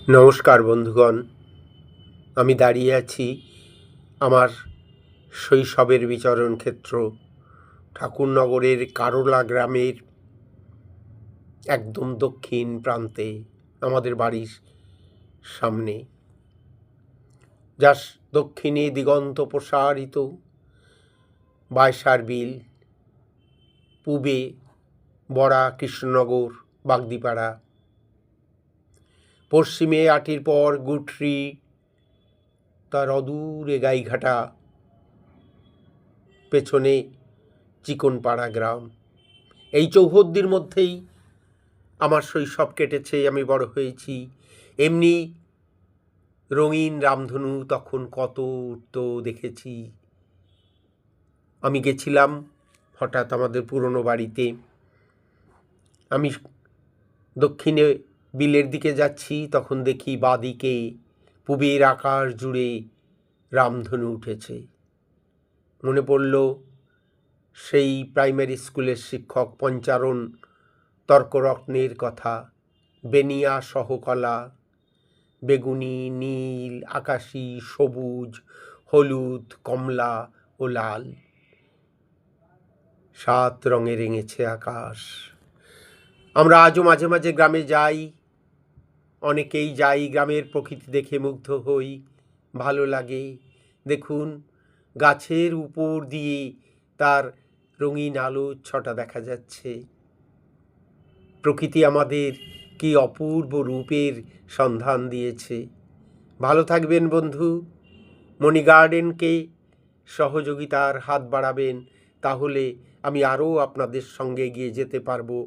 নমস্কার বন্ধুগণ, আমি দাঁড়িয়ে আছি আমার শৈশবের বিচরণ ক্ষেত্র ঠাকুরনগরের কারোলা গ্রামের একদম দক্ষিণ প্রান্তে, আমাদের বাড়ির সামনে। যার দক্ষিণে দিগন্ত প্রসারিত বায়সার বিল, পূবে বড়া, কৃষ্ণনগর, বাগদিপাড়া, পশ্চিমে আটির পর গুটরি, তার অদূরে গাইঘাটা, পেছনে চিকনপাড়া গ্রাম। এই চৌহদ্দির মধ্যেই আমার শৈশব কেটেছে, আমি বড় হয়েছি। এমনি রঙিন রামধনু তখন কত উঠত দেখেছি। আমি গেছিলাম হঠাৎ আমাদের পুরনো বাড়িতে। আমি দক্ষিণে বিলের দিকে যাচ্ছি, তখন দেখি বাঁদিকে পূবের আকাশ জুড়ে রামধনু উঠেছে। মনে পড়ল সেই প্রাইমারি স্কুলের শিক্ষক পঞ্চারণ তর্করত্নের কথা। বেনিয়া সহকলা, বেগুনি, নীল, আকাশি, সবুজ, হলুদ, কমলা ও লাল, 7 রঙে রেঙেছে আকাশ। আমরা আজও মাঝে মাঝে গ্রামে যাই, অনেকেই যাই, গ্রামের প্রকৃতি দেখে মুগ্ধ হই, ভালো লাগে। দেখুন, গাছের উপর দিয়ে তার রঙিন আলো ছটা দেখা যাচ্ছে। প্রকৃতি আমাদের কি অপূর্ব রূপের সন্ধান দিয়েছে। ভালো থাকবেন বন্ধু। মণি গার্ডেনকে সহযোগিতার হাত বাড়াবেন, তাহলে আমি আরও আপনাদের সঙ্গে এগিয়ে যেতে পারবো।